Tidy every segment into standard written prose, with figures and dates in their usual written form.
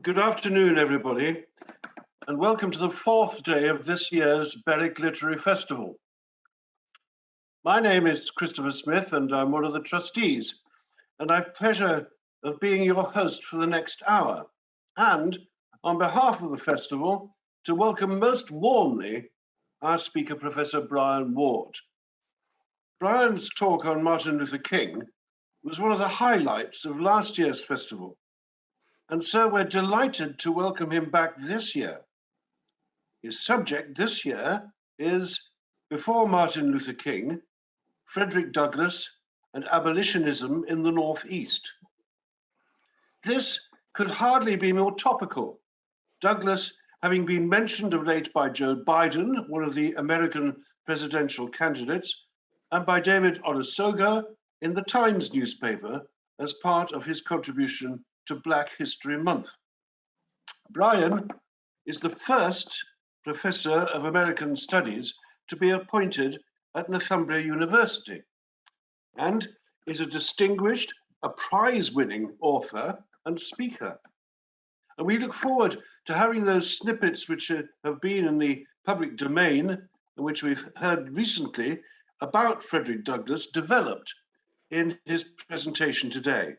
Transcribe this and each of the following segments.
Good afternoon, everybody, and welcome to the fourth day of this year's Berwick Literary Festival. My name is Christopher Smith, and I'm one of the trustees, and I've pleasure of being your host for the next hour, and on behalf of the festival, to welcome most warmly our speaker, Professor Brian Ward. Brian's talk on Martin Luther King was one of the highlights of last year's festival. And so we're delighted to welcome him back this year. His subject this year is Before Martin Luther King, Frederick Douglass and Abolitionism in the Northeast. This could hardly be more topical, Douglass having been mentioned of late by Joe Biden, one of the American presidential candidates, and by David Olusoga in the Times newspaper as part of his contribution to Black History Month. Brian is the first professor of American Studies to be appointed at Northumbria University and is a distinguished, prize-winning author and speaker. And we look forward to having those snippets which have been in the public domain and which we've heard recently about Frederick Douglass developed in his presentation today.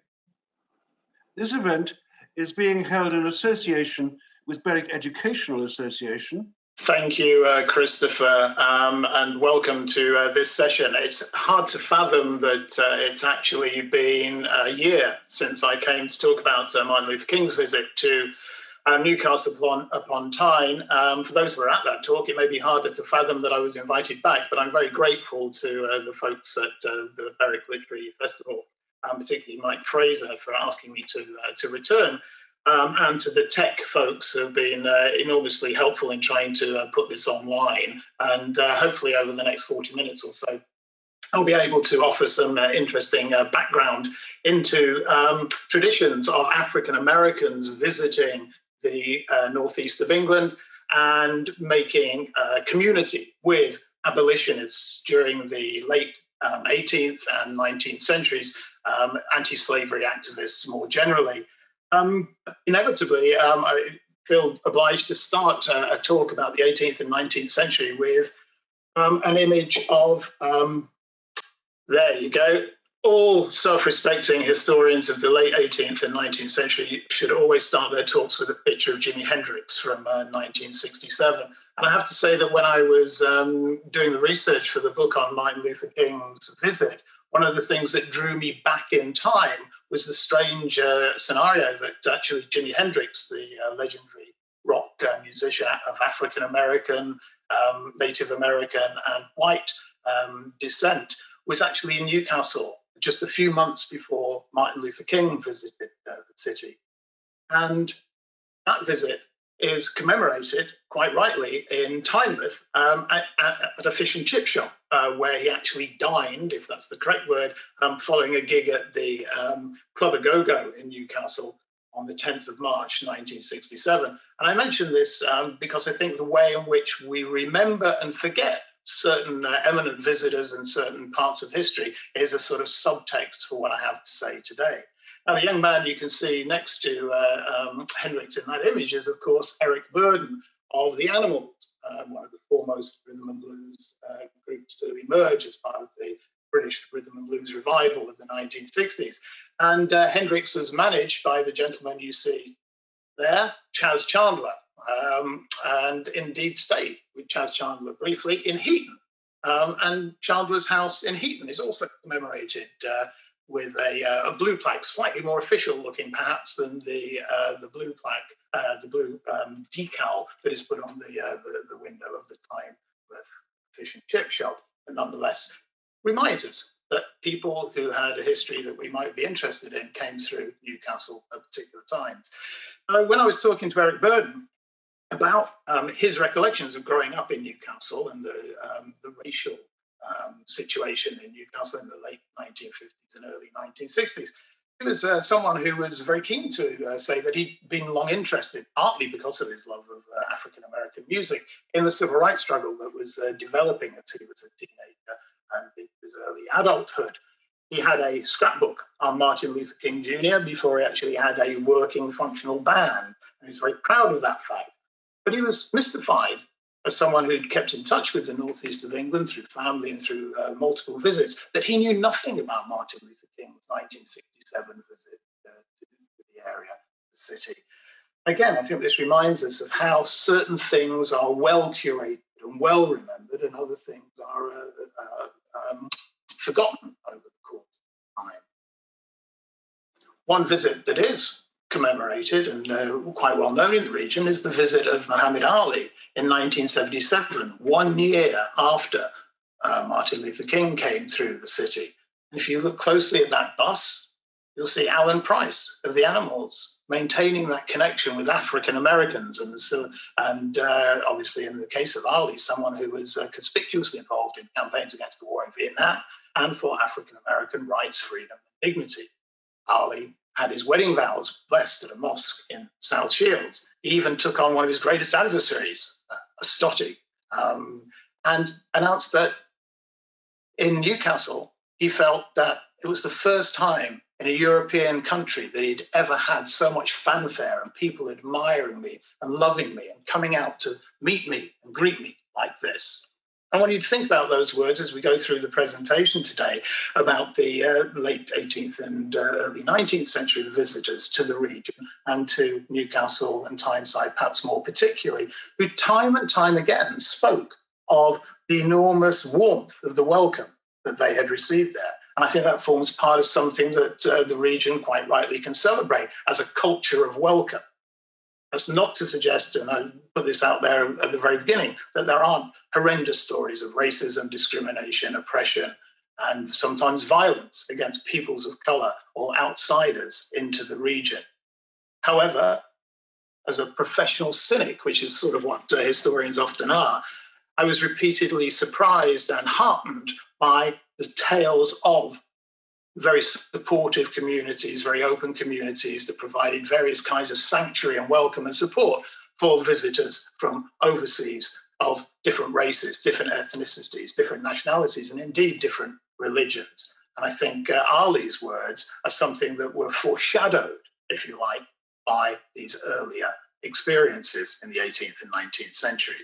This event is being held in association with Berwick Educational Association. Thank you, Christopher, and welcome to this session. It's hard to fathom that it's actually been a year since I came to talk about Martin Luther King's visit to Newcastle upon Tyne. For those who were at that talk, it may be harder to fathom that I was invited back, but I'm very grateful to the folks at the Berwick Literary Festival, particularly Mike Fraser, for asking me to return, and to the tech folks who have been enormously helpful in trying to put this online. And hopefully over the next 40 minutes or so, I'll be able to offer some interesting background into traditions of African Americans visiting the northeast of England and making community with abolitionists during the late 18th and 19th centuries, anti-slavery activists more generally. Inevitably, I feel obliged to start a talk about the 18th and 19th century with an image of, there you go, all self-respecting historians of the late 18th and 19th century should always start their talks with a picture of Jimi Hendrix from 1967. And I have to say that when I was doing the research for the book on Martin Luther King's visit, one of the things that drew me back in time was the strange scenario that actually Jimi Hendrix, the legendary rock musician of African American, Native American, and white descent, was actually in Newcastle just a few months before Martin Luther King visited the city. And that visit is commemorated, quite rightly, in Tynemouth at a fish and chip shop, where he actually dined, if that's the correct word, following a gig at the Club A Go-Go in Newcastle on the 10th of March, 1967. And I mention this because I think the way in which we remember and forget certain eminent visitors and certain parts of history is a sort of subtext for what I have to say today. Now, the young man you can see next to Hendrix in that image is, of course, Eric Burdon of The Animals, one of the foremost rhythm and blues groups to emerge as part of the British rhythm and blues revival of the 1960s. And Hendrix was managed by the gentleman you see there, Chas Chandler, and indeed stayed with Chas Chandler briefly in Heaton. And Chandler's house in Heaton is also commemorated with a blue plaque, slightly more official looking perhaps than the blue plaque, the blue decal that is put on the window of the Tynemouth fish and chip shop, but nonetheless reminds us that people who had a history that we might be interested in came through Newcastle at particular times. When I was talking to Eric Burdon about his recollections of growing up in Newcastle and the racial situation in Newcastle in the late 1950s and early 1960s, he was someone who was very keen to say that he'd been long interested, partly because of his love of African-American music, in the civil rights struggle that was developing as he was a teenager and in his early adulthood. He had a scrapbook on Martin Luther King Jr. before he actually had a working, functional band. And he was very proud of that fact. But he was mystified as someone who'd kept in touch with the northeast of England through family and through multiple visits, that he knew nothing about Martin Luther King's 1967 visit to the area, the city. Again, I think this reminds us of how certain things are well curated and well remembered, and other things are forgotten over the course of time. One visit that is commemorated and quite well known in the region is the visit of Muhammad Ali in 1977, 1 year after Martin Luther King came through the city. And if you look closely at that bus, you'll see Alan Price of the Animals maintaining that connection with African Americans. And obviously, in the case of Ali, someone who was conspicuously involved in campaigns against the war in Vietnam and for African American rights, freedom, and dignity. Ali had his wedding vows blessed at a mosque in South Shields. He even took on one of his greatest adversaries, a Stotty, and announced that in Newcastle, he felt that it was the first time in a European country that he'd ever had so much fanfare and people admiring me and loving me and coming out to meet me and greet me like this. And when you think about those words as we go through the presentation today about the late 18th and early 19th century visitors to the region and to Newcastle and Tyneside, perhaps more particularly, who time and time again spoke of the enormous warmth of the welcome that they had received there. And I think that forms part of something that the region quite rightly can celebrate as a culture of welcome. That's not to suggest, and I put this out there at the very beginning, that there aren't horrendous stories of racism, discrimination, oppression, and sometimes violence against peoples of colour or outsiders into the region. However, as a professional cynic, which is sort of what historians often are, I was repeatedly surprised and heartened by the tales of very supportive communities, very open communities that provided various kinds of sanctuary and welcome and support for visitors from overseas of different races, different ethnicities, different nationalities, and indeed different religions. And I think Ali's words are something that were foreshadowed, if you like, by these earlier experiences in the 18th and 19th century.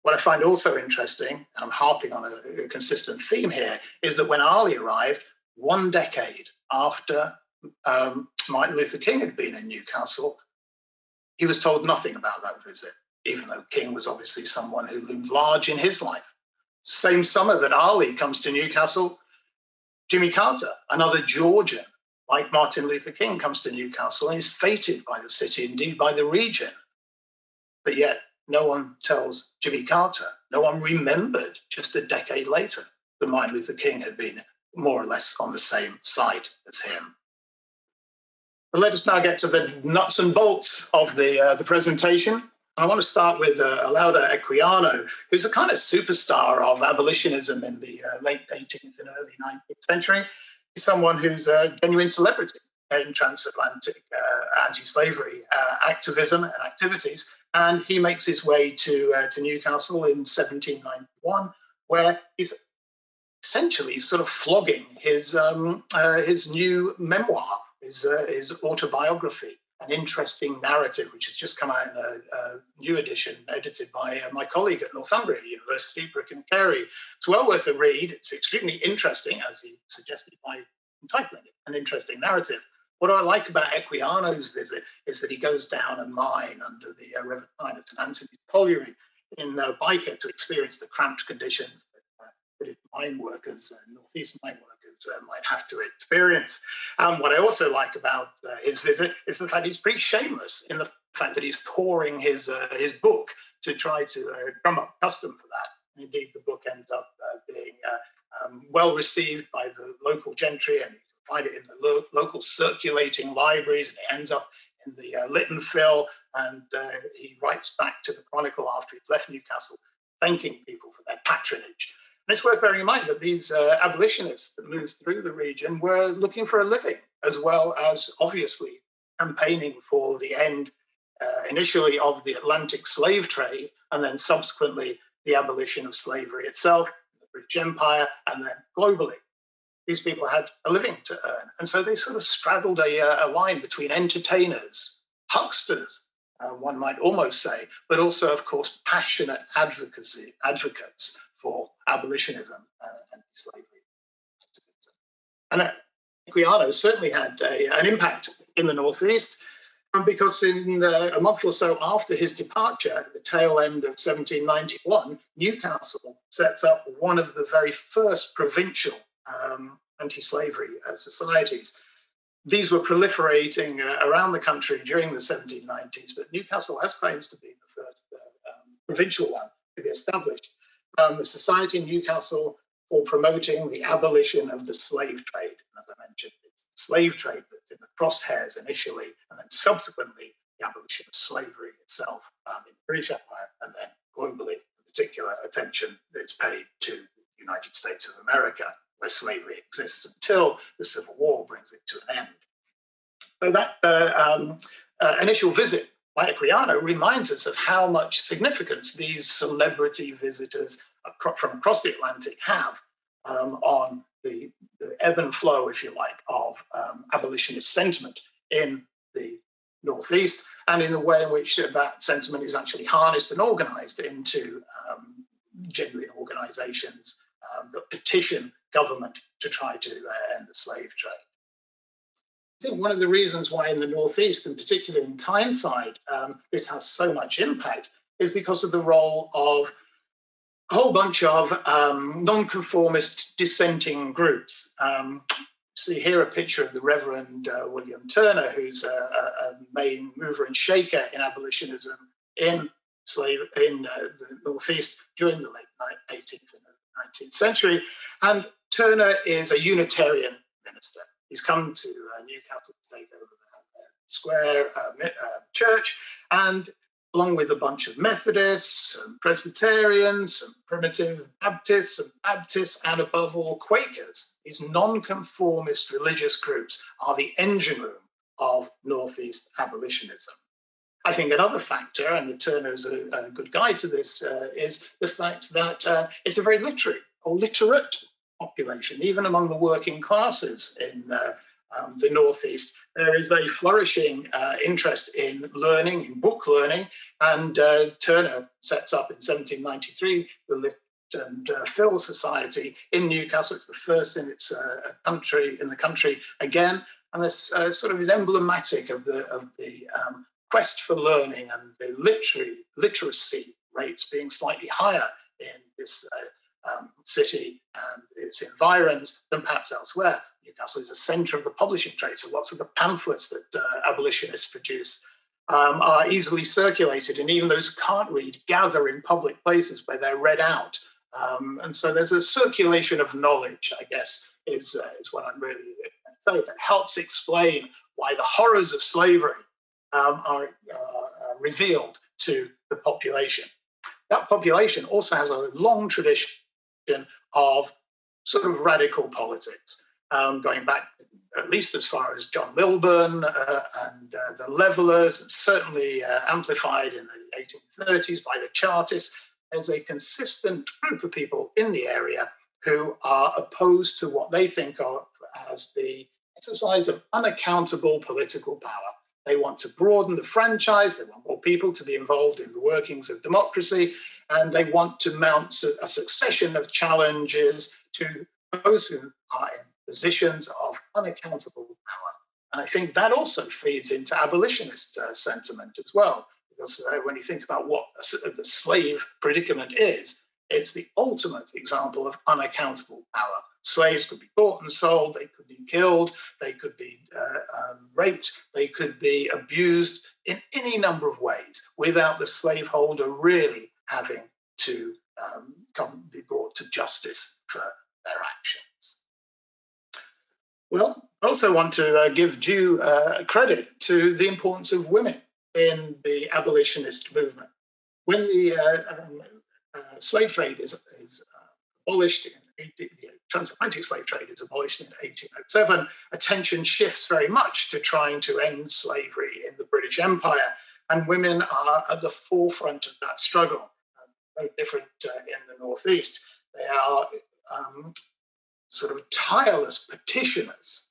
What I find also interesting, and I'm harping on a consistent theme here, is that when Ali arrived, 1 decade after Martin Luther King had been in Newcastle, he was told nothing about that visit, even though King was obviously someone who loomed large in his life. Same summer that Ali comes to Newcastle, Jimmy Carter, another Georgian, like Martin Luther King, comes to Newcastle and is feted by the city, indeed by the region. But yet no one tells Jimmy Carter, no one remembered just a decade later that Martin Luther King had been more or less on the same side as him. But let us now get to the nuts and bolts of the presentation. I want to start with Lauda Equiano, who's a kind of superstar of abolitionism in the late 18th and early 19th century. He's someone who's a genuine celebrity in transatlantic anti-slavery activism and activities. And he makes his way to Newcastle in 1791, where he's essentially sort of flogging his new memoir, his autobiography, an interesting narrative, which has just come out in a new edition, edited by my colleague at Northumbria University, Bricken Carey. It's well worth a read. It's extremely interesting, as he suggested by entitling it, an interesting narrative. What I like about Equiano's visit is that he goes down a mine under the River Tyne at St Anthony's Colliery in Byker to experience the cramped conditions that mine workers, northeast mine workers, might have to experience. What I also like about his visit is the fact he's pretty shameless in the fact that he's pouring his book to try to drum up custom for that. And indeed, the book ends up being well received by the local gentry, and you can find it in the local circulating libraries, and it ends up in the Lytton Phil, and he writes back to the Chronicle after he's left Newcastle, thanking people for their patronage. And it's worth bearing in mind that these abolitionists that moved through the region were looking for a living, as well as obviously campaigning for the end initially of the Atlantic slave trade, and then subsequently the abolition of slavery itself, the British Empire, and then globally. these people had a living to earn. And so they sort of straddled a line between entertainers, hucksters, one might almost say, but also, of course, passionate advocates for abolitionism and slavery activism. And Equiano certainly had an impact in the Northeast, because in a month or so after his departure, at the tail end of 1791, Newcastle sets up one of the very first provincial anti-slavery societies. These were proliferating around the country during the 1790s, but Newcastle has claims to be the first provincial one to be established. The Society in Newcastle for promoting the abolition of the slave trade. As I mentioned, it's the slave trade that's in the crosshairs initially, and then subsequently the abolition of slavery itself in the British Empire, and then globally, particular attention is paid to the United States of America, where slavery exists until the Civil War brings it to an end. So that initial visit by Equiano reminds us of how much significance these celebrity visitors from across the Atlantic have on the ebb and flow, if you like, of abolitionist sentiment in the Northeast, and in the way in which that sentiment is actually harnessed and organized into genuine organizations that petition government to try to end the slave trade. I think one of the reasons why in the Northeast, and particularly in Tyneside, this has so much impact is because of the role of a whole bunch of nonconformist dissenting groups. See here a picture of the Reverend William Turner, who's a main mover and shaker in abolitionism in the Northeast during the late 18th and 19th century. And Turner is a Unitarian minister. He's come to Newcastle to take over the Square church, and along with a bunch of Methodists and Presbyterians and primitive Baptists and above all Quakers, these nonconformist religious groups are the engine room of Northeast abolitionism. I think another factor, and Turner's a good guide to this, is the fact that it's a very literate population, even among the working classes in the Northeast. There is a flourishing interest in learning, in book learning, and Turner sets up in 1793 the Lit and Phil Society in Newcastle. It's the first in its in the country again, and this sort of is emblematic of the quest for learning and the literacy rates being slightly higher in this city and its environs than perhaps elsewhere. Newcastle is a centre of the publishing trade, so lots of the pamphlets that abolitionists produce are easily circulated, and even those who can't read gather in public places where they're read out. And so there's a circulation of knowledge, I guess, is what I'm really saying, that helps explain why the horrors of slavery are revealed to the population. That population also has a long tradition of sort of radical politics, going back at least as far as John Lilburn and the Levellers, and certainly amplified in the 1830s by the Chartists. There's a consistent group of people in the area who are opposed to what they think of as the exercise of unaccountable political power. They want to broaden the franchise, they want more people to be involved in the workings of democracy, and they want to mount a succession of challenges to those who are in positions of unaccountable power. And I think that also feeds into abolitionist sentiment as well, because when you think about what the slave predicament is, it's the ultimate example of unaccountable power. Slaves could be bought and sold, they could be killed, they could be raped, they could be abused in any number of ways without the slaveholder really having to be brought to justice for their actions. Well, I also want to give due credit to the importance of women in the abolitionist movement. When the slave trade is abolished the transatlantic slave trade is abolished in 1807, attention shifts very much to trying to end slavery in the British Empire, and women are at the forefront of that struggle. No different in the Northeast. They are sort of tireless petitioners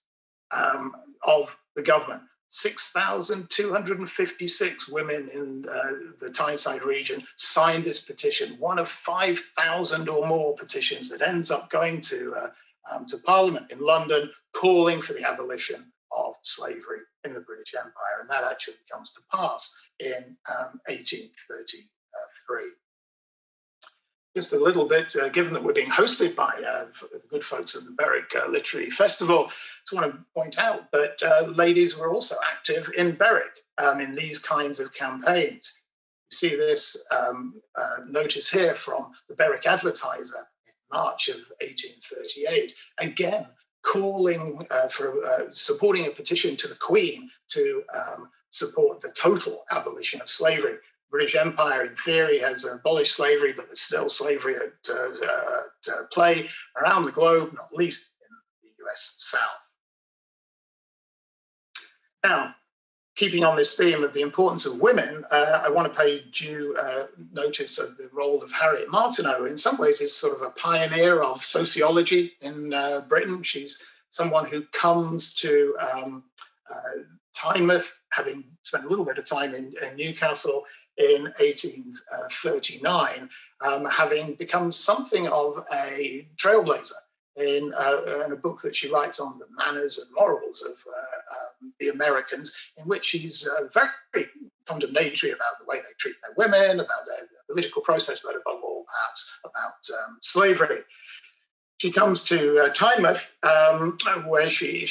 of the government. 6,256 women in the Tyneside region signed this petition, one of 5,000 or more petitions that ends up going to Parliament in London, calling for the abolition of slavery in the British Empire. And that actually comes to pass in 1833. Just a little bit, given that we're being hosted by the good folks at the Berwick Literary Festival, I just want to point out that ladies were also active in Berwick in these kinds of campaigns. You see this notice here from the Berwick Advertiser in March of 1838, again calling for supporting a petition to the Queen to support the total abolition of slavery. British Empire, in theory, has abolished slavery, but there's still slavery at play around the globe, not least in the US South. Now, keeping on this theme of the importance of women, I want to pay due notice of the role of Harriet Martineau. In some ways, is sort of a pioneer of sociology in Britain. She's someone who comes to Tynemouth, having spent a little bit of time in Newcastle, in 1839, having become something of a trailblazer in a book that she writes on the manners and morals of the Americans, in which she's very condemnatory about the way they treat their women, about their political process, but above all, perhaps, about slavery. She comes to Tynemouth, where she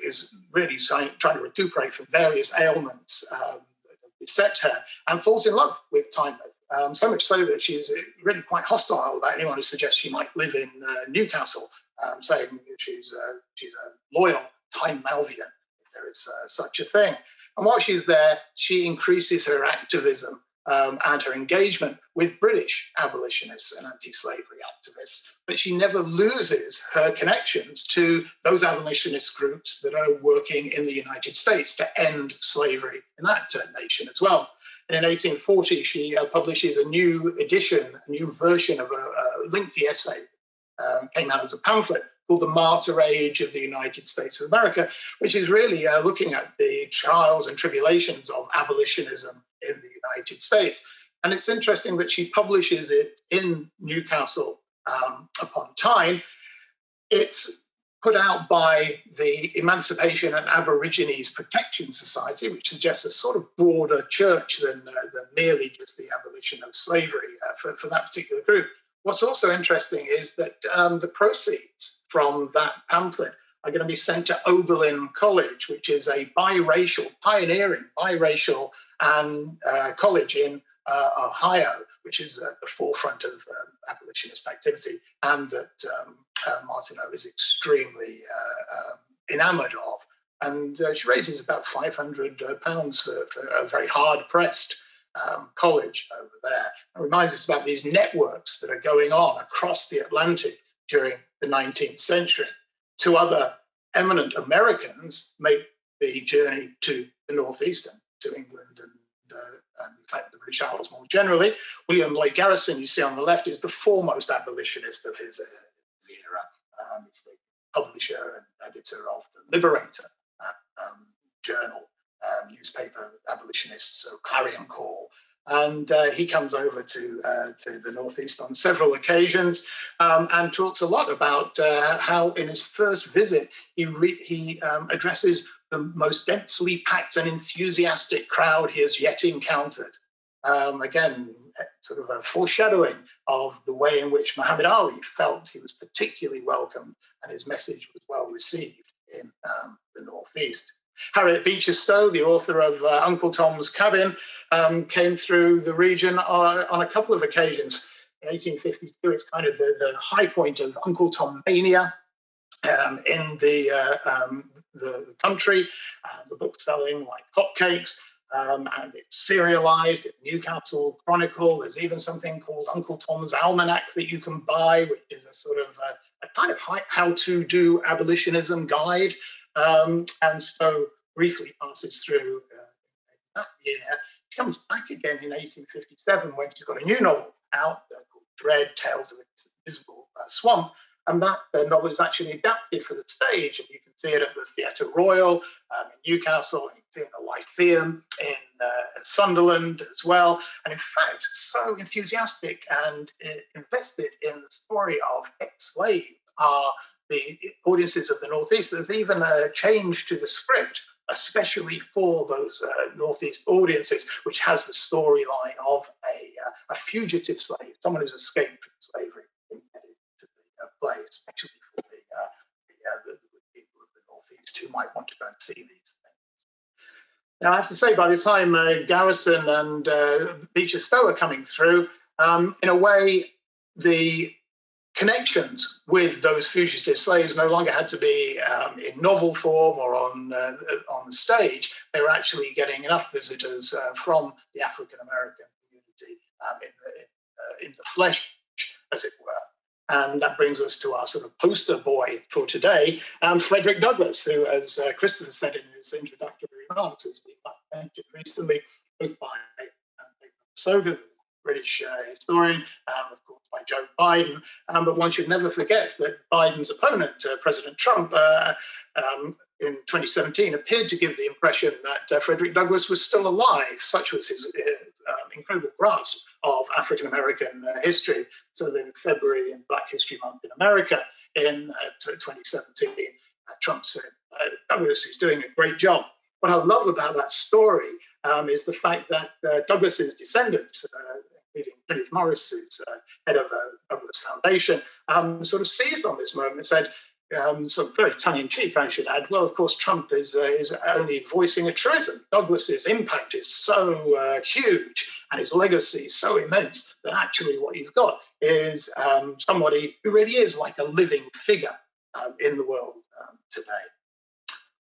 is really trying to recuperate from various ailments beset her, and falls in love with Tynemouth. So much so that she's really quite hostile about anyone who suggests she might live in Newcastle, saying she's a loyal Tynemouthian, if there is such a thing. And while she's there, she increases her activism and her engagement with British abolitionists and anti-slavery activists, but she never loses her connections to those abolitionist groups that are working in the United States to end slavery in that nation as well. And in 1840, she publishes a new edition, a new version of a lengthy essay, came out as a pamphlet called The Martyr Age of the United States of America, which is really looking at the trials and tribulations of abolitionism in the United States. And it's interesting that she publishes it in Newcastle upon Tyne. It's put out by the Emancipation and Aborigines Protection Society, which suggests a sort of broader church than merely just the abolition of slavery for that particular group. What's also interesting is that the proceeds from that pamphlet are going to be sent to Oberlin College, which is a pioneering biracial college in Ohio, which is at the forefront of abolitionist activity, and that Martineau is extremely enamored of. And she raises about £500 for a very hard-pressed college over there. It reminds us about these networks that are going on across the Atlantic during the 19th century. Two other eminent Americans make the journey to the Northeast and to England and in fact the British Isles more generally. William Lloyd Garrison, you see on the left, is the foremost abolitionist of his era. He's the publisher and editor of the Liberator journal, newspaper abolitionists, so Clarion Call. And he comes over to the Northeast on several occasions and talks a lot about how in his first visit he addresses the most densely packed and enthusiastic crowd he has yet encountered. Again, sort of a foreshadowing of the way in which Muhammad Ali felt he was particularly welcomed and his message was well received in the Northeast. Harriet Beecher Stowe, the author of Uncle Tom's Cabin, came through the region on a couple of occasions. In 1852, it's kind of the high point of Uncle Tom mania in the country. The book's selling like hotcakes, and it's serialized in the Newcastle Chronicle. There's even something called Uncle Tom's Almanac that you can buy, which is a sort of a kind of how-to-do abolitionism guide. And Stowe briefly passes through that year. She comes back again in 1857 when she's got a new novel out called Dread, Tales of a Invisible Swamp, And that novel is actually adapted for the stage, and you can see it at the Theatre Royal in Newcastle, and you can see it in the Lyceum in Sunderland as well. And in fact, so enthusiastic and invested in the story of ex-slaves are the audiences of the Northeast. There's even a change to the script, especially for those Northeast audiences, which has the storyline of a fugitive slave, someone who's escaped from slavery, embedded into the play, especially for the people of the Northeast who might want to go and see these things. Now, I have to say, by the time Garrison and Beecher Stowe are coming through, in a way, the connections with those fugitive slaves no longer had to be in novel form or on the stage. They were actually getting enough visitors from the African American community in the flesh, as it were. And that brings us to our sort of poster boy for today, Frederick Douglass, who, as Christopher said in his introductory remarks, has been mentioned recently, both by Soga, the British historian, of course, by Joe Biden. But one should never forget that Biden's opponent, President Trump, in 2017, appeared to give the impression that Frederick Douglass was still alive. Such was his incredible grasp of African-American history. So that in February, in Black History Month in America in 2017, Trump said, Douglass is doing a great job. What I love about that story is the fact that Douglass's descendants, including Kenneth Morris, who's head of the Douglass Foundation, sort of seized on this moment and said, sort of very tongue-in-cheek, I should add, well, of course, Trump is only voicing a truism. Douglass's impact is so huge and his legacy so immense that actually what you've got is somebody who really is like a living figure in the world today.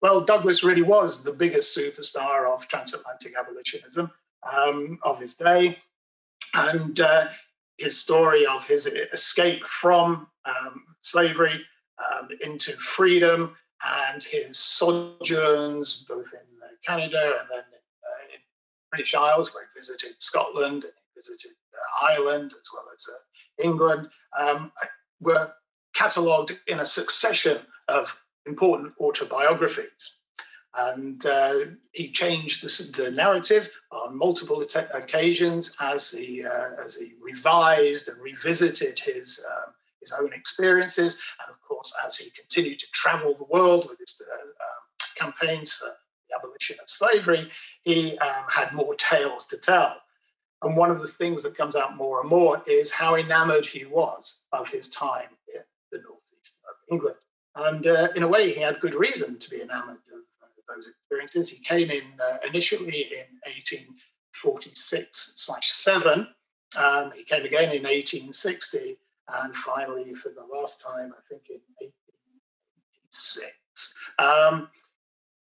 Well, Douglass really was the biggest superstar of transatlantic abolitionism of his day. And his story of his escape from slavery into freedom and his sojourns both in Canada and then in British Isles, where he visited Scotland and he visited Ireland as well as England, were catalogued in a succession of important autobiographies. And he changed the narrative on multiple occasions as he revised and revisited his own experiences, and of course as he continued to travel the world with his campaigns for the abolition of slavery, he had more tales to tell. And one of the things that comes out more and more is how enamored he was of his time in the northeast of England. And in a way, he had good reason to be enamored of those experiences. He came in initially in 1846/7. He came again in 1860, and finally, for the last time, I think in 1886.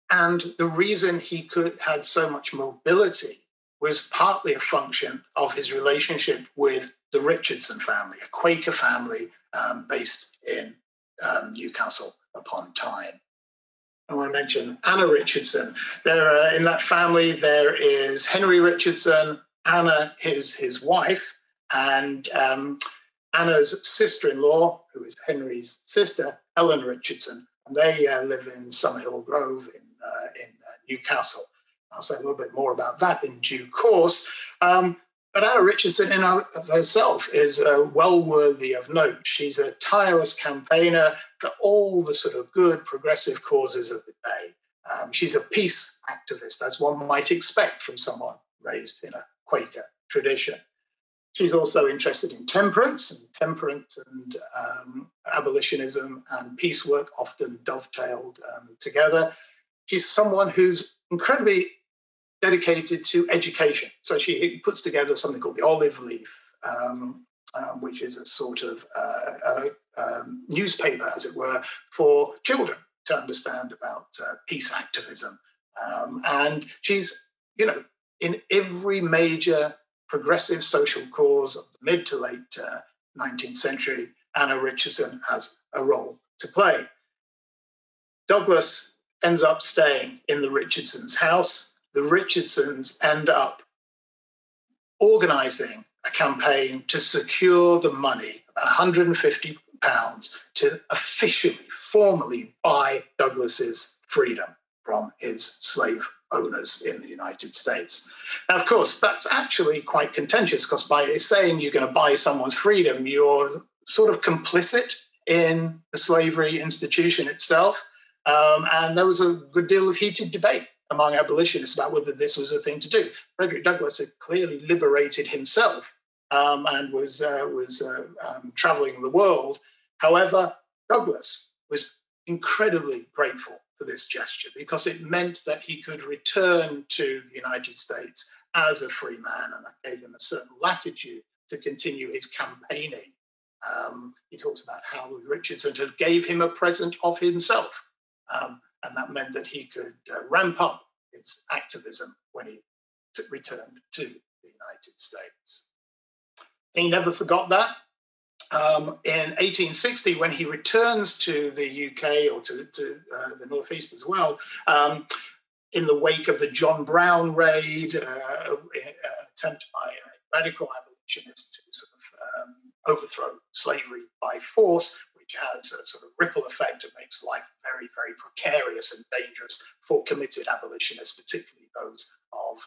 And the reason he had so much mobility was partly a function of his relationship with the Richardson family, a Quaker family based in Newcastle upon Tyne. I want to mention Anna Richardson. There, in that family, there is Henry Richardson, Anna, his wife, and Anna's sister-in-law, who is Henry's sister, Ellen Richardson, and they live in Summerhill Grove in Newcastle. I'll say a little bit more about that in due course. But Anna Richardson in herself is well worthy of note. She's a tireless campaigner for all the sort of good progressive causes of the day. She's a peace activist, as one might expect from someone raised in a Quaker tradition. She's also interested in temperance and abolitionism and peace work often dovetailed together. She's someone who's incredibly dedicated to education. So she puts together something called the Olive Leaf, which is a sort of newspaper, as it were, for children to understand about peace activism. And she's, in every major progressive social cause of the mid to late 19th century, Anna Richardson has a role to play. Douglass ends up staying in the Richardsons' house. The Richardsons end up organizing a campaign to secure the money, about £150 to officially, formally buy Douglass's freedom from his slave owners in the United States. Now, of course, that's actually quite contentious, because by saying you're going to buy someone's freedom, you're sort of complicit in the slavery institution itself. And there was a good deal of heated debate among abolitionists about whether this was a thing to do. Frederick Douglass had clearly liberated himself and was traveling the world. However, Douglass was incredibly grateful for this gesture, because it meant that he could return to the United States as a free man, and that gave him a certain latitude to continue his campaigning. He talks about how Richardson had gave him a present of himself, and that meant that he could ramp up his activism when he returned to the United States. He never forgot that. In 1860, when he returns to the UK, or to the Northeast as well, in the wake of the John Brown raid, an attempt by a radical abolitionist to sort of overthrow slavery by force, which has a sort of ripple effect and makes life very, very precarious and dangerous for committed abolitionists, particularly those of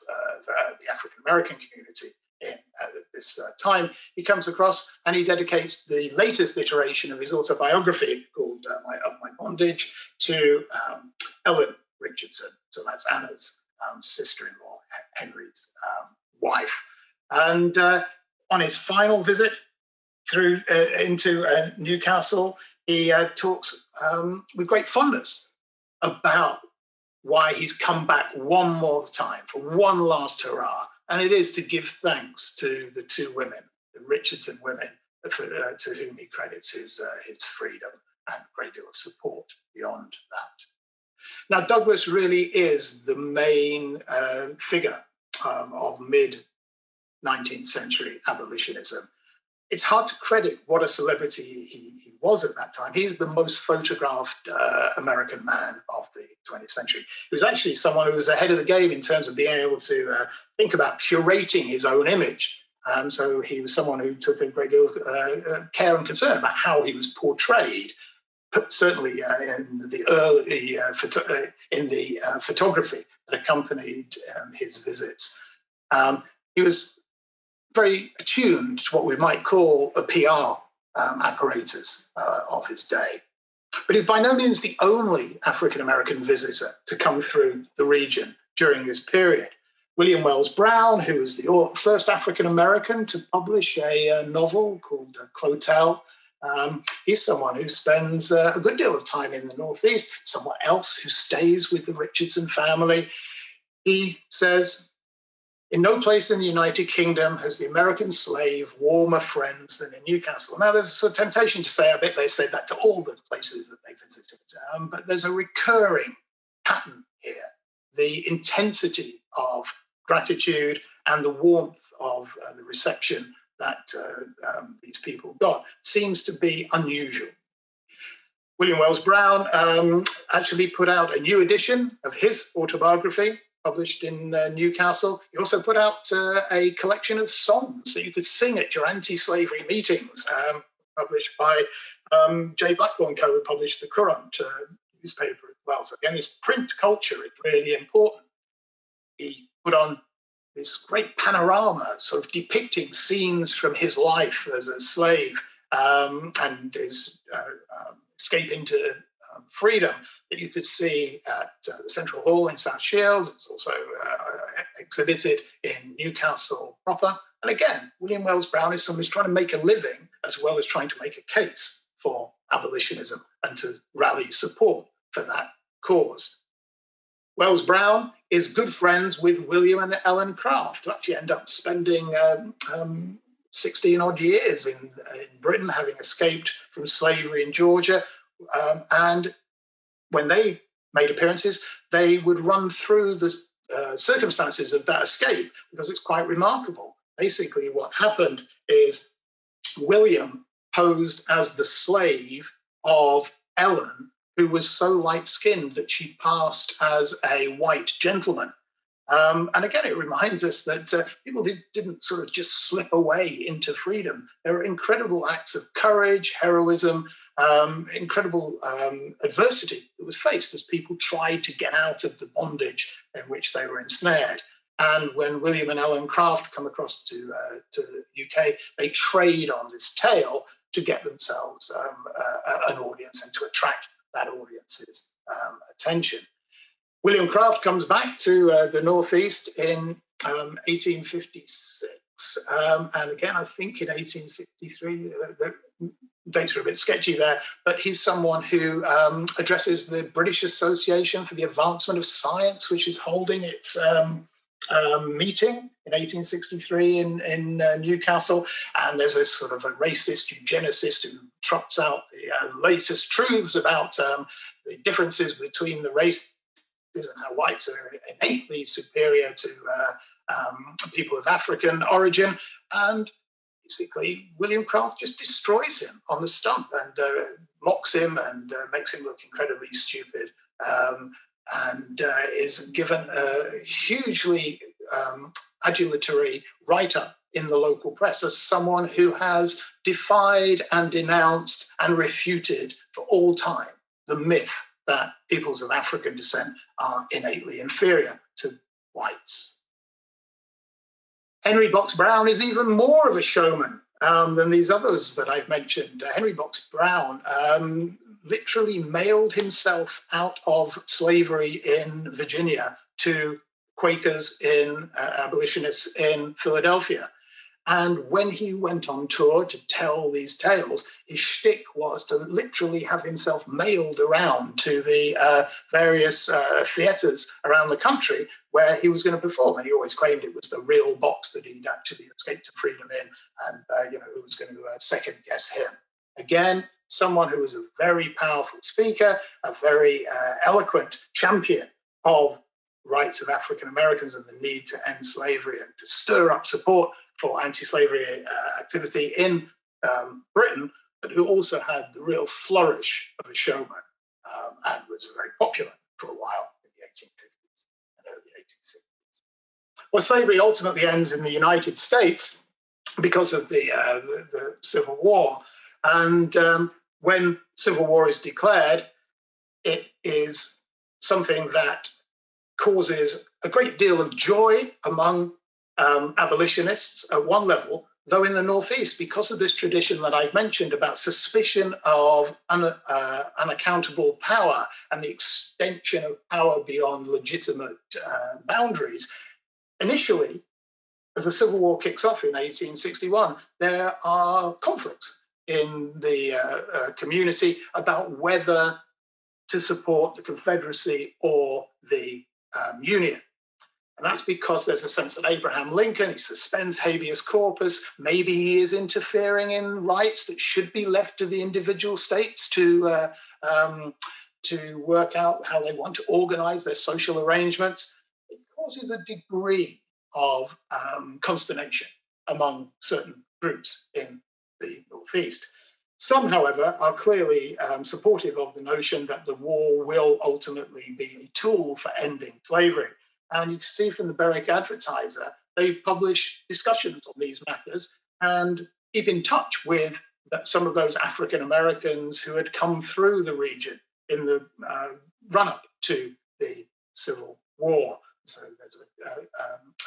the African American community. At this time, he comes across and he dedicates the latest iteration of his autobiography, called Of My Bondage, to Ellen Richardson. So that's Anna's sister-in-law, Henry's wife. And on his final visit through into Newcastle, he talks with great fondness about why he's come back one more time for one last hurrah. And it is to give thanks to the two women, the Richardson women, to whom he credits his freedom and a great deal of support beyond that. Now, Douglass really is the main figure of mid-19th century abolitionism. It's hard to credit what a celebrity he was at that time. He's the most photographed American man of the 20th century. He was actually someone who was ahead of the game in terms of being able to think about curating his own image. So he was someone who took a great deal of care and concern about how he was portrayed, but certainly in the early photography that accompanied his visits. He was very attuned to what we might call a PR apparatus of his day. But he's by no means the only African-American visitor to come through the region during this period. William Wells Brown, who was the first African-American to publish a novel called Clotel, he's someone who spends a good deal of time in the Northeast, someone else who stays with the Richardson family. He says, "In no place in the United Kingdom has the American slave warmer friends than in Newcastle." Now, there's a sort of temptation to say, I bet they said that to all the places that they visited, but there's a recurring pattern here. The intensity of gratitude and the warmth of the reception that these people got seems to be unusual. William Wells Brown actually put out a new edition of his autobiography, published in Newcastle. He also put out a collection of songs that you could sing at your anti-slavery meetings, published by J. Blackburn Co., who published the Courant newspaper as well. So again, this print culture is really important. He put on this great panorama, sort of depicting scenes from his life as a slave and his escape into freedom, that you could see at the Central Hall in South Shields. It was also exhibited in Newcastle proper. And again, William Wells Brown is someone who's trying to make a living as well as trying to make a case for abolitionism and to rally support for that cause. Wells Brown is good friends with William and Ellen Craft, who actually end up spending 16 odd years in Britain, having escaped from slavery in Georgia. And when they made appearances, they would run through the circumstances of that escape, because it's quite remarkable. Basically, what happened is William posed as the slave of Ellen, who was so light-skinned that she passed as a white gentleman. And again, it reminds us that people didn't sort of just slip away into freedom. There were incredible acts of courage, heroism, incredible adversity that was faced as people tried to get out of the bondage in which they were ensnared. And when William and Ellen Craft come across to the UK, they trade on this tale to get themselves an audience and to attract that audience's attention. William Craft comes back to the Northeast in 1856. And again, I think in 1863, the dates are a bit sketchy there, but he's someone who addresses the British Association for the Advancement of Science, which is holding its meeting in 1863 in Newcastle. And there's a sort of a racist eugenicist who trots out the latest truths about the differences between the races and how whites are innately superior to people of African origin. And basically, William Craft just destroys him on the stump and mocks him and makes him look incredibly stupid, and is given a hugely adulatory write-up in the local press as someone who has defied and denounced and refuted for all time the myth that peoples of African descent are innately inferior to whites. Henry Box Brown is even more of a showman than these others that I've mentioned. Henry Box Brown literally mailed himself out of slavery in Virginia to Quakers abolitionists in Philadelphia. And when he went on tour to tell these tales, his shtick was to literally have himself mailed around to the various theatres around the country where he was going to perform. And he always claimed it was the real Box that he'd actually escaped to freedom in, and who was going to second guess him. Again, someone who was a very powerful speaker, a very eloquent champion of rights of African Americans and the need to end slavery and to stir up support for anti-slavery activity in Britain, but who also had the real flourish of a showman and was very popular for a while in the 1850s and early 1860s. Well, slavery ultimately ends in the United States because of the Civil War. And when Civil War is declared, it is something that causes a great deal of joy among abolitionists at one level, though in the Northeast, because of this tradition that I've mentioned about suspicion of unaccountable power and the extension of power beyond legitimate boundaries. Initially, as the Civil War kicks off in 1861, there are conflicts in the community about whether to support the Confederacy or the Union. And that's because there's a sense that Abraham Lincoln, he suspends habeas corpus, maybe he is interfering in rights that should be left to the individual states to work out how they want to organize their social arrangements. It causes a degree of consternation among certain groups in the Northeast. Some, however, are clearly supportive of the notion that the war will ultimately be a tool for ending slavery. And you can see from the Berwick Advertiser, they publish discussions on these matters and keep in touch with some of those African Americans who had come through the region in the run-up to the Civil War. So there's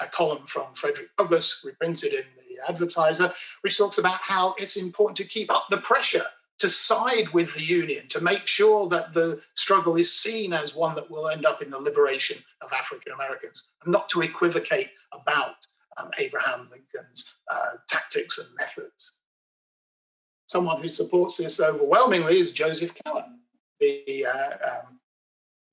a column from Frederick Douglass reprinted in the Advertiser, which talks about how it's important to keep up the pressure to side with the Union, to make sure that the struggle is seen as one that will end up in the liberation of African Americans, and not to equivocate about Abraham Lincoln's tactics and methods. Someone who supports this overwhelmingly is Joseph Cowan, the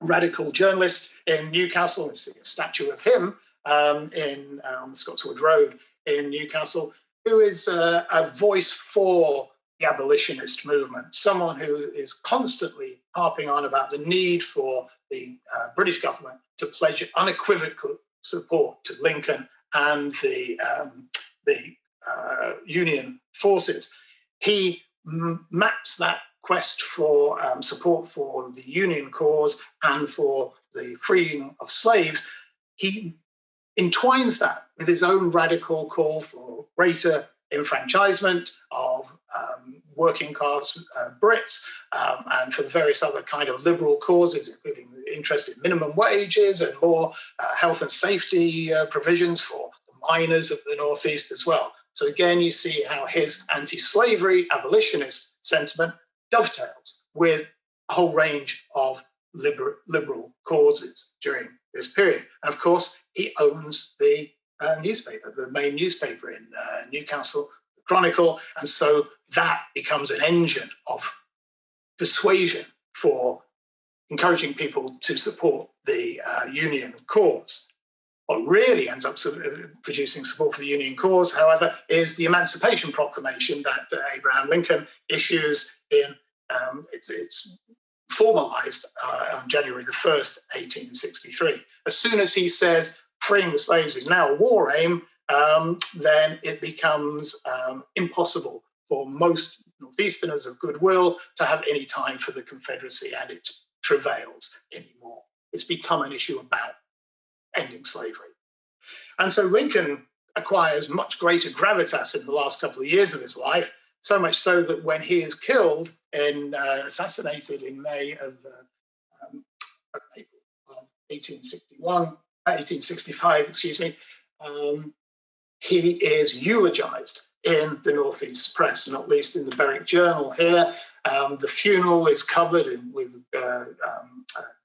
radical journalist in Newcastle. You see a statue of him on the Scotswood Road in Newcastle, who is a voice for the abolitionist movement, someone who is constantly harping on about the need for the British government to pledge unequivocal support to Lincoln and the Union forces. He maps that quest for support for the Union cause and for the freeing of slaves. He entwines that with his own radical call for greater enfranchisement of working class Brits and for various other kind of liberal causes, including the interest in minimum wages and more health and safety provisions for the miners of the Northeast as well. So again, you see how his anti-slavery abolitionist sentiment dovetails with a whole range of liberal causes during this period. And of course, he owns the newspaper, the main newspaper in Newcastle, the Chronicle, and so that becomes an engine of persuasion for encouraging people to support the Union cause. What really ends up producing support for the Union cause, however, is the Emancipation Proclamation that Abraham Lincoln issues in it's formalized on January the 1st, 1863. As soon as he says freeing the slaves is now a war aim, then it becomes impossible for most Northeasterners of goodwill to have any time for the Confederacy and its travails anymore. It's become an issue about ending slavery. And so Lincoln acquires much greater gravitas in the last couple of years of his life, so much so that when he is killed assassinated in May of 1865, he is eulogized in the Northeast press, not least in the Berwick Journal here. The funeral is covered with a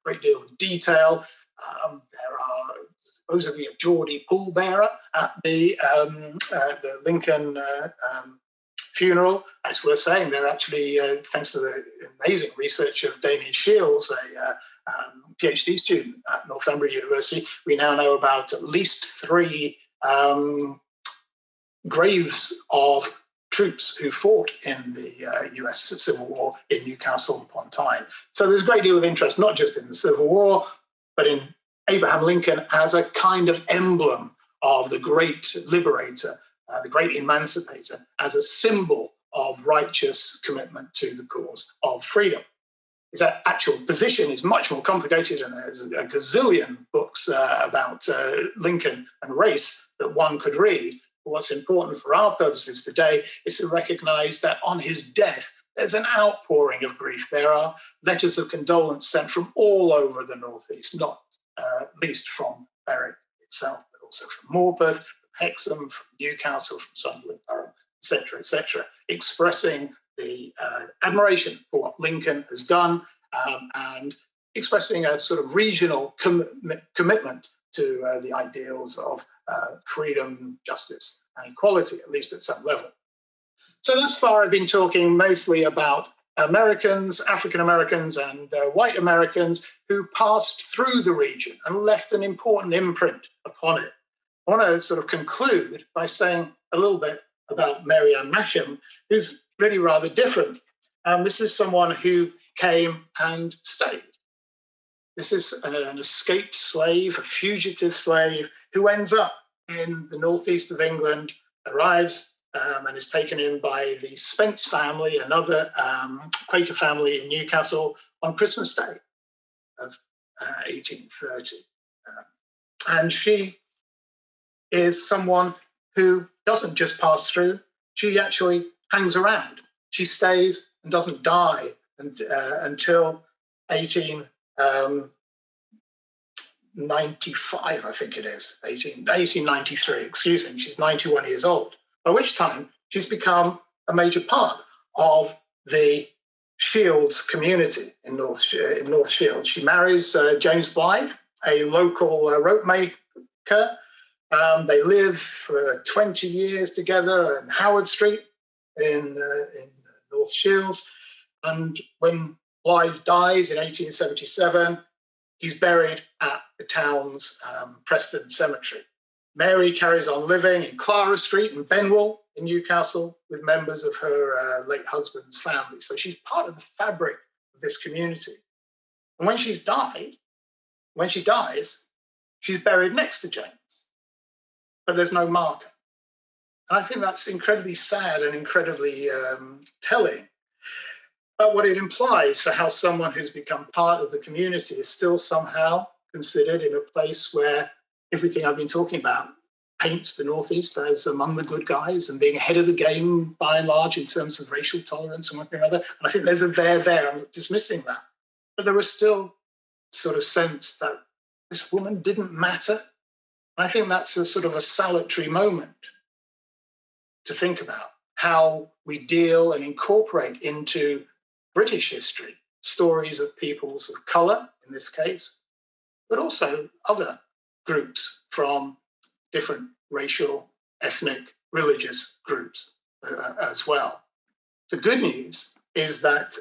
great deal of detail. There are supposedly a Geordie pallbearer at the Lincoln funeral. It's worth saying they're actually, thanks to the amazing research of Damien Shields, a PhD student at Northumbria University, we now know about at least 3 graves of troops who fought in the US Civil War in Newcastle upon Tyne. So there's a great deal of interest, not just in the Civil War, but in Abraham Lincoln as a kind of emblem of the great liberator, the great emancipator, as a symbol of righteous commitment to the cause of freedom. His actual position is much more complicated, and there's a gazillion books about Lincoln and race that one could read. But what's important for our purposes today is to recognize that on his death, there's an outpouring of grief. There are letters of condolence sent from all over the Northeast, not least from Berwick itself, but also from Morpeth, from Hexham, from Newcastle, from Sunderland, Durham, etc., expressing the admiration for what Lincoln has done and expressing a sort of regional commitment to the ideals of freedom, justice, and equality, at least at some level. So thus far, I've been talking mostly about Americans, African Americans, and white Americans who passed through the region and left an important imprint upon it. I want to sort of conclude by saying a little bit about Mary Ann Masham, who's really rather different. This is someone who came and stayed. This is an escaped slave, a fugitive slave, who ends up in the northeast of England, arrives and is taken in by the Spence family, another Quaker family in Newcastle, on Christmas Day of 1830. And she is someone who doesn't just pass through, she actually hangs around. She stays and doesn't die until 1895, I think it is, 1893, excuse me. She's 91 years old, by which time she's become a major part of the Shields community in North Shields. She marries James Blythe, a local rope maker. They live for 20 years together in Howard Street in North Shields. And when Blythe dies in 1877, he's buried at the town's Preston Cemetery. Mary carries on living in Clara Street in Benwell in Newcastle with members of her late husband's family. So she's part of the fabric of this community. And when she dies, she's buried next to James, but there's no marker. And I think that's incredibly sad and incredibly telling. But what it implies for how someone who's become part of the community is still somehow considered in a place where everything I've been talking about paints the Northeast as among the good guys and being ahead of the game by and large in terms of racial tolerance and one thing or another. And I think there's a there. I'm not dismissing that. But there was still sort of sense that this woman didn't matter. And I think that's a sort of a salutary moment to think about how we deal and incorporate into British history stories of peoples of colour, in this case, but also other groups from different racial, ethnic, religious groups as well. The good news is that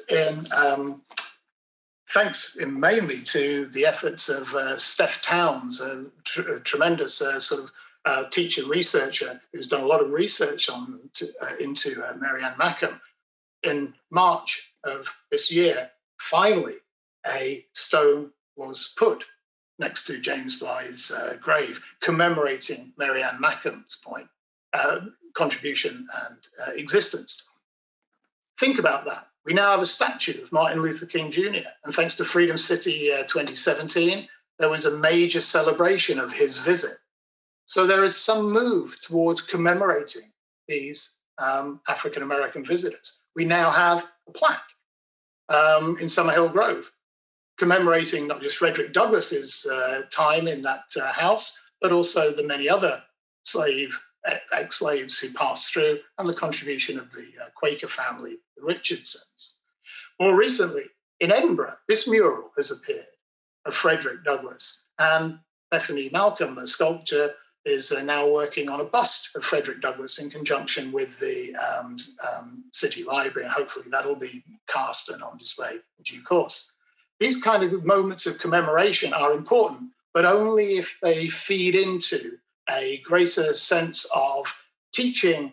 thanks mainly to the efforts of Steph Towns, a tremendous teacher researcher who's done a lot of research into Mary Ann Mackem, in March of this year, finally a stone was put next to James Blythe's grave, commemorating Mary Ann Mackem's contribution and existence. Think about that. We now have a statue of Martin Luther King Jr. And thanks to Freedom City 2017, there was a major celebration of his visit. So there is some move towards commemorating these African-American visitors. We now have a plaque in Summerhill Grove, commemorating not just Frederick Douglass's time in that house, but also the many other ex-slaves who passed through and the contribution of the Quaker family, the Richardsons. More recently, in Edinburgh, this mural has appeared of Frederick Douglass, and Bethany Malcolm, a sculptor, is now working on a bust of Frederick Douglass in conjunction with the City Library, and hopefully that'll be cast and on display in due course. These kind of moments of commemoration are important, but only if they feed into a greater sense of teaching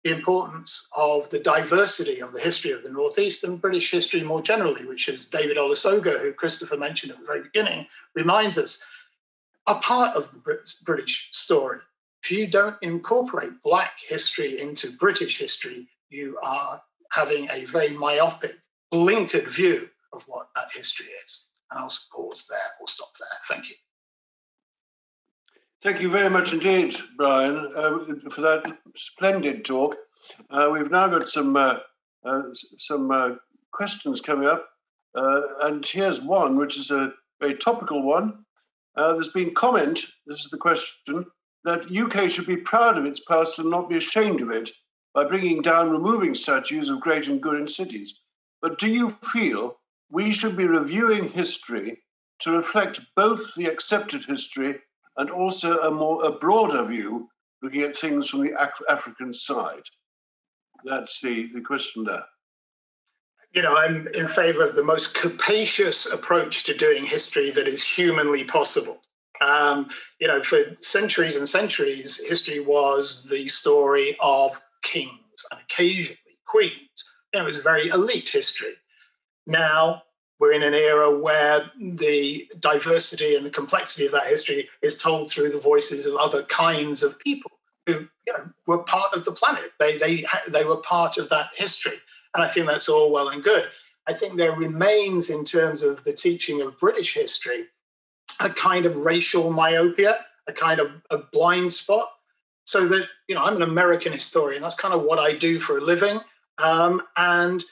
the importance of the diversity of the history of the Northeast and British history more generally, which, as David Olusoga, who Christopher mentioned at the very beginning, reminds us, are part of the British story. If you don't incorporate Black history into British history, you are having a very myopic, blinkered view of what that history is. And I'll pause there or stop there. Thank you. Thank you very much indeed, Brian, for that splendid talk. We've now got some questions coming up. And here's one, which is a very topical one. There's been comment, this is the question, that UK should be proud of its past and not be ashamed of it by bringing down, removing statues of great and good in cities. But do you feel we should be reviewing history to reflect both the accepted history and also a broader view, looking at things from the African side? That's the question there. You know, I'm in favor of the most capacious approach to doing history that is humanly possible. You know, for centuries and centuries, history was the story of kings and occasionally queens. You know, it was very elite history. Now we're in an era where the diversity and the complexity of that history is told through the voices of other kinds of people who, you know, were part of the planet. They were part of that history. And I think that's all well and good. I think there remains, in terms of the teaching of British history, a kind of racial myopia, a kind of a blind spot. So that, you know, I'm an American historian. That's kind of what I do for a living. And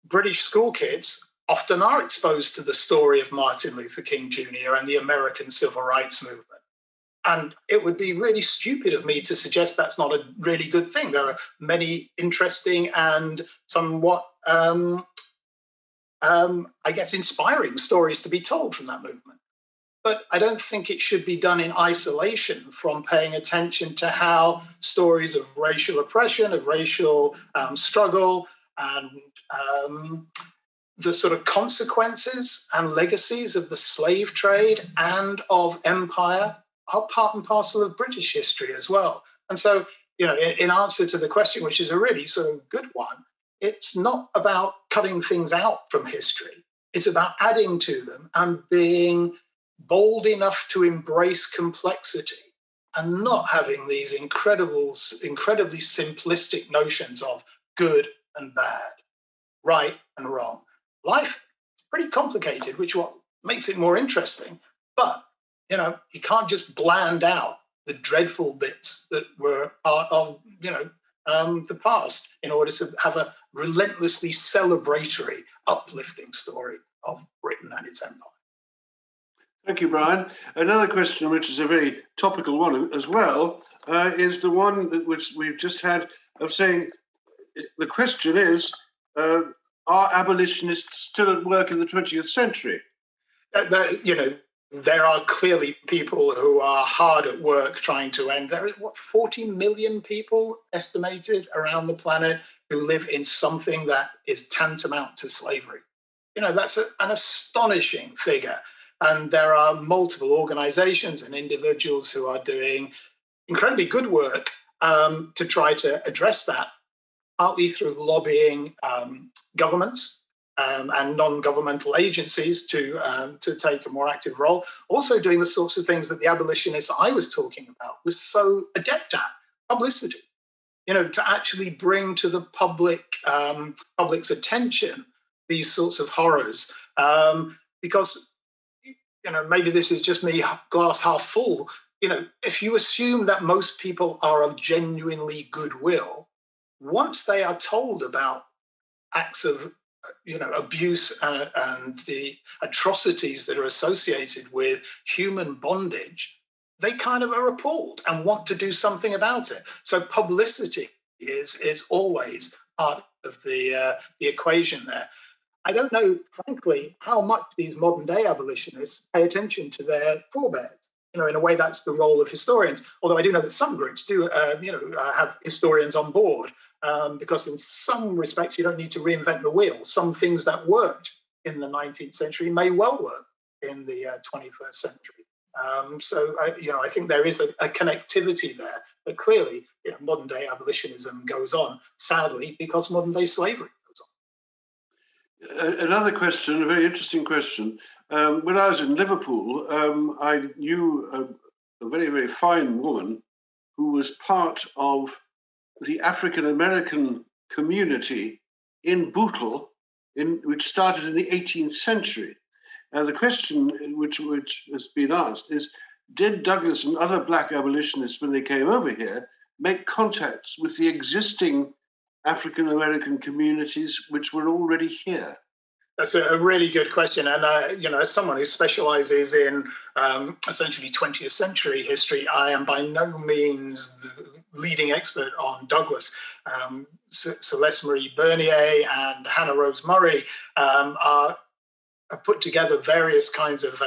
British school kids often are exposed to the story of Martin Luther King Jr. and the American Civil Rights Movement. And it would be really stupid of me to suggest that's not a really good thing. There are many interesting and somewhat, I guess, inspiring stories to be told from that movement. But I don't think it should be done in isolation from paying attention to how stories of racial oppression, of racial struggle, and the sort of consequences and legacies of the slave trade and of empire are part and parcel of British history as well. And so, you know, in answer to the question, which is a really sort of good one, it's not about cutting things out from history. It's about adding to them and being bold enough to embrace complexity and not having these incredibly simplistic notions of good and bad, right and wrong. Life is pretty complicated, which is what makes it more interesting. But You can't just bland out the dreadful bits that were part of, the past in order to have a relentlessly celebratory, uplifting story of Britain and its empire. Thank you, Brian. Another question, which is a very topical one as well, is the one which we've just had of saying, the question is, are abolitionists still at work in the 20th century? There are clearly people who are hard at work trying to end. There are, 40 million people estimated around the planet who live in something that is tantamount to slavery. That's an astonishing figure. And there are multiple organizations and individuals who are doing incredibly good work to try to address that, partly through lobbying governments and non-governmental agencies to take a more active role. Also doing the sorts of things that the abolitionists I was talking about was so adept at, publicity. To actually bring to the public's attention these sorts of horrors, because maybe this is just me, glass half full. If you assume that most people are of genuinely goodwill, once they are told about acts of abuse and the atrocities that are associated with human bondage, they kind of are appalled and want to do something about it. So publicity is always part of the equation there. I don't know, frankly, how much these modern day abolitionists pay attention to their forebears. In a way, that's the role of historians. Although I do know that some groups do, have historians on board, because in some respects, you don't need to reinvent the wheel. Some things that worked in the 19th century may well work in the 21st century. I think there is a connectivity there. But clearly, modern day abolitionism goes on, sadly, because modern day slavery. Another question, a very interesting question. When I was in Liverpool, I knew a very, very fine woman who was part of the African-American community in Bootle, which started in the 18th century. And the question which has been asked is, did Douglass and other black abolitionists, when they came over here, make contacts with the existing African-American communities which were already here? That's a really good question. And, as someone who specializes in essentially 20th century history, I am by no means the leading expert on Douglass. Celeste Marie Bernier and Hannah Rose Murray have put together various kinds of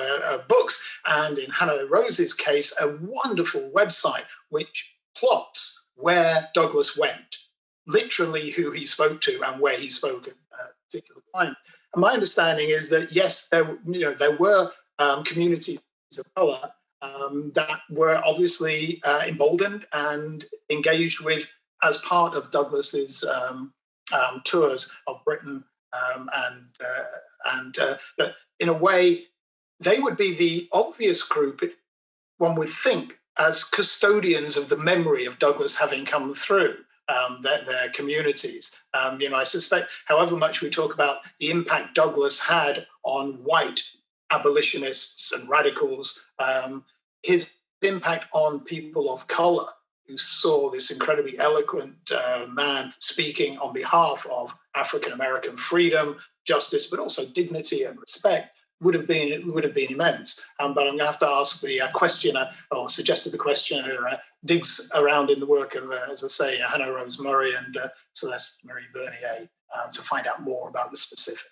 books. And in Hannah Rose's case, a wonderful website which plots where Douglass went, literally who he spoke to and where he spoke at a particular time. And my understanding is that, yes, there were communities of color that were obviously emboldened and engaged with as part of Douglass's tours of Britain, and that in a way they would be the obvious group, one would think, as custodians of the memory of Douglass having come through their communities. I suspect, however much we talk about the impact Douglass had on white abolitionists and radicals, his impact on people of color who saw this incredibly eloquent man speaking on behalf of African-American freedom, justice, but also dignity and respect, would have been immense. But I'm going to have to ask the questioner, or suggested the questioner, digs around in the work of, as I say, Hannah Rose Murray and Celeste Marie Bernier to find out more about the specifics.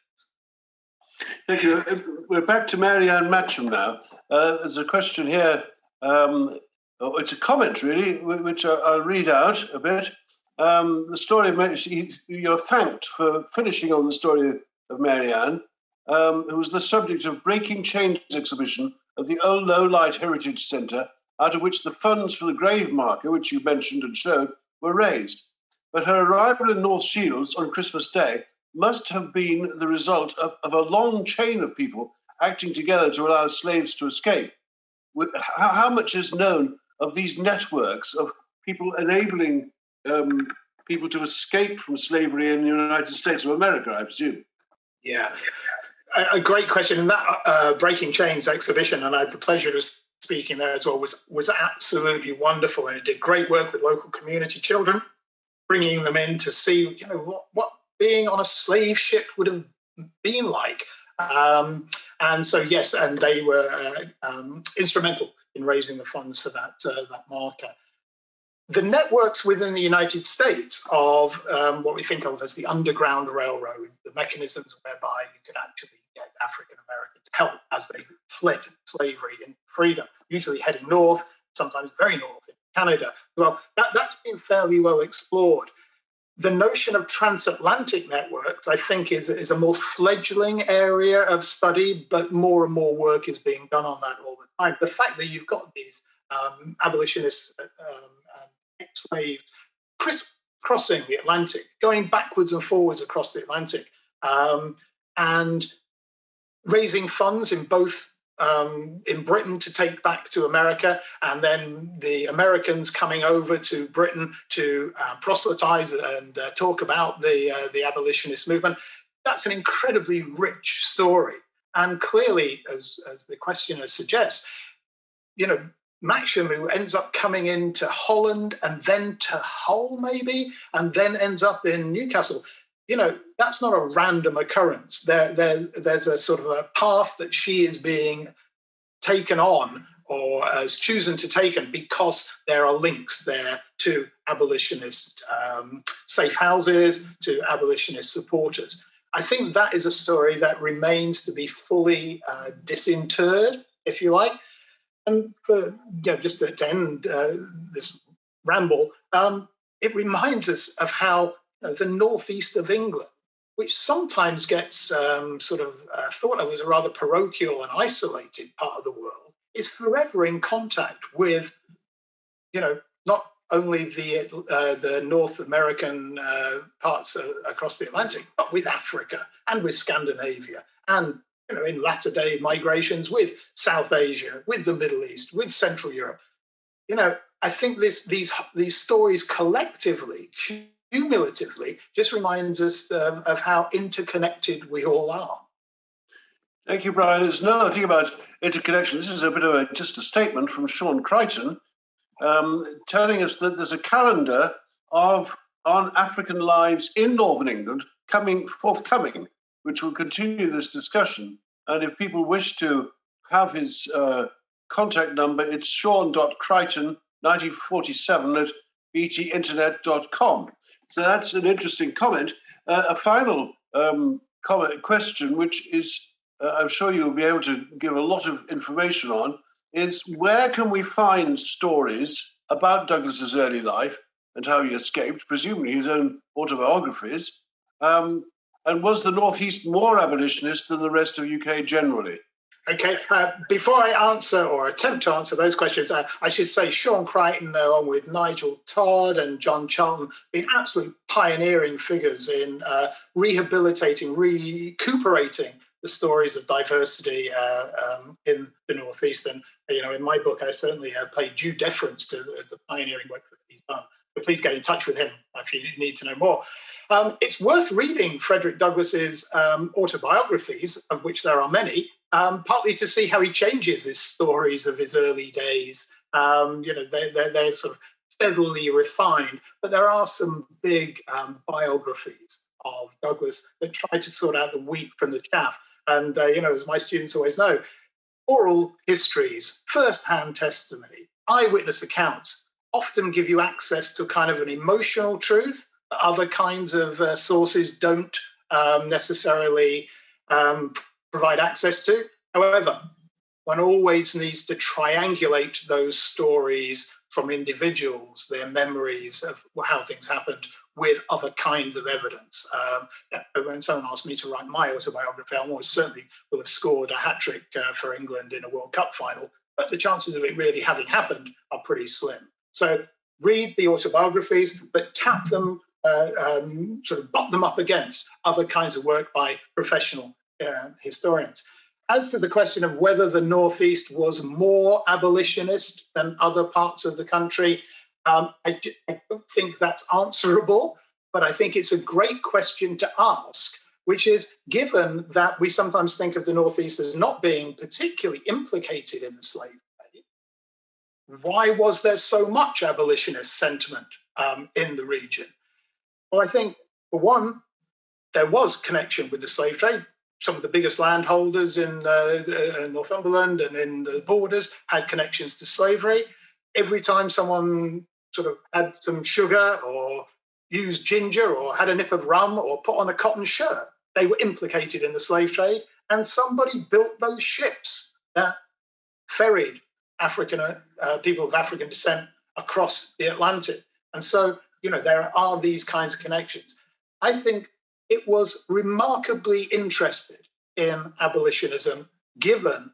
Thank you. We're back to Marianne Matcham now. There's a question here. It's a comment, really, which I'll read out a bit. The story of you're thanked for finishing on the story of Marianne, who was the subject of Breaking Chains exhibition at the Old Low Light Heritage Centre, out of which the funds for the grave marker, which you mentioned and showed, were raised. But her arrival in North Shields on Christmas Day must have been the result of a long chain of people acting together to allow slaves to escape. How much is known of these networks of people enabling people to escape from slavery in the United States of America, I presume? Yeah, a great question. And that Breaking Chains exhibition, and I had the pleasure to speaking there as well was absolutely wonderful, and it did great work with local community children, bringing them in to see, you know, what being on a slave ship would have been like. And so, yes, and they were instrumental in raising the funds for that marker. The networks within the United States of what we think of as the Underground Railroad, the mechanisms whereby you could actually get African Americans help as they fled slavery and freedom, usually heading north, sometimes very north in Canada. Well, that's been fairly well explored. The notion of transatlantic networks, I think, is a more fledgling area of study, but more and more work is being done on that all the time. The fact that you've got these abolitionists and ex-slaves crisscrossing the Atlantic, going backwards and forwards across the Atlantic, and raising funds in both in Britain to take back to America, and then the Americans coming over to Britain to proselytize and talk about the abolitionist movement. That's an incredibly rich story. And clearly, as the questioner suggests, you know, Maxim, who ends up coming into Holland and then to Hull, maybe, and then ends up in Newcastle. You know, that's not a random occurrence. There's a sort of a path that she is being taken on, or has chosen to take on, because there are links there to abolitionist safe houses, to abolitionist supporters. I think that is a story that remains to be fully disinterred, if you like. And just to end this ramble, it reminds us of how the northeast of England, which sometimes gets sort of thought of as a rather parochial and isolated part of the world, is forever in contact with, you know, not only the North American parts across the Atlantic, but with Africa and with Scandinavia, and, you know, in latter-day migrations with South Asia, with the Middle East, with Central Europe. You know, I think these stories collectively, cumulatively, just reminds us of how interconnected we all are. Thank you, Brian. There's another thing about interconnection. This is a bit of just a statement from Sean Crichton, telling us that there's a calendar on African lives in Northern England forthcoming, which will continue this discussion. And if people wish to have his contact number, it's sean.crichton, 1947 at btinternet.com. So that's an interesting comment. A final question, which is, I'm sure you'll be able to give a lot of information on, is where can we find stories about Douglass's early life and how he escaped, presumably his own autobiographies, and was the Northeast more abolitionist than the rest of UK generally? Okay, before I answer or attempt to answer those questions, I should say Sean Crichton, along with Nigel Todd and John Charlton, been absolute pioneering figures in rehabilitating, recuperating the stories of diversity in the Northeast. And, you know, in my book, I certainly pay due deference to the pioneering work that he's done. So please get in touch with him if you need to know more. It's worth reading Frederick Douglass's autobiographies, of which there are many, partly to see how he changes his stories of his early days. You know, they're sort of steadily refined, but there are some big biographies of Douglass that try to sort out the wheat from the chaff. And, you know, as my students always know, oral histories, first-hand testimony, eyewitness accounts often give you access to kind of an emotional truth that other kinds of sources don't necessarily provide access to. However, one always needs to triangulate those stories from individuals, their memories of how things happened, with other kinds of evidence. When someone asked me to write my autobiography, I almost certainly will have scored a hat-trick for England in a World Cup final, but the chances of it really having happened are pretty slim. So read the autobiographies, but tap them, sort of butt them up against other kinds of work by professional historians. As to the question of whether the Northeast was more abolitionist than other parts of the country, I don't think that's answerable, but I think it's a great question to ask, which is, given that we sometimes think of the Northeast as not being particularly implicated in the slave trade, why was there so much abolitionist sentiment in the region? Well, I think, for one, there was connection with the slave trade. Some of the biggest landholders in Northumberland and in the borders had connections to slavery. Every time someone sort of had some sugar or used ginger or had a nip of rum or put on a cotton shirt, they were implicated in the slave trade. And somebody built those ships that ferried people of African descent across the Atlantic. And so, there are these kinds of connections. I think it was remarkably interested in abolitionism, given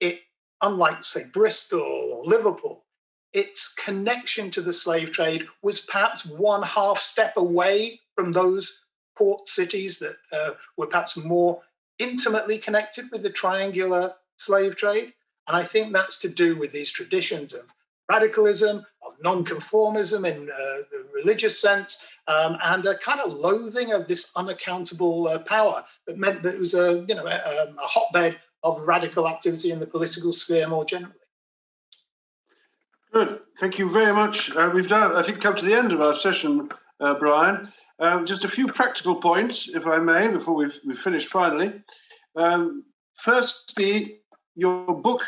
it, unlike, say, Bristol or Liverpool, its connection to the slave trade was perhaps one half step away from those port cities that were perhaps more intimately connected with the triangular slave trade. And I think that's to do with these traditions of radicalism, of nonconformism in the religious sense, and a kind of loathing of this unaccountable power that meant that it was a hotbed of radical activity in the political sphere more generally. Good. Thank you very much. We've now, I think, come to the end of our session, Brian. Just a few practical points, if I may, before we've finished finally. Firstly, your book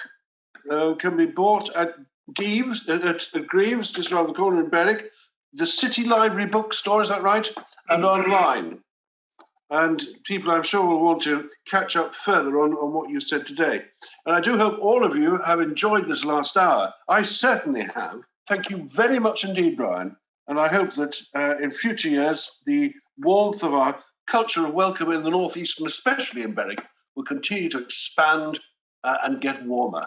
can be bought at Greaves, just around the corner in Berwick, the City Library bookstore, is that right? And online. And people, I'm sure, will want to catch up further on what you said today. And I do hope all of you have enjoyed this last hour. I certainly have. Thank you very much indeed, Brian. And I hope that in future years, the warmth of our culture of welcome in the Northeast, and especially in Berwick, will continue to expand and get warmer.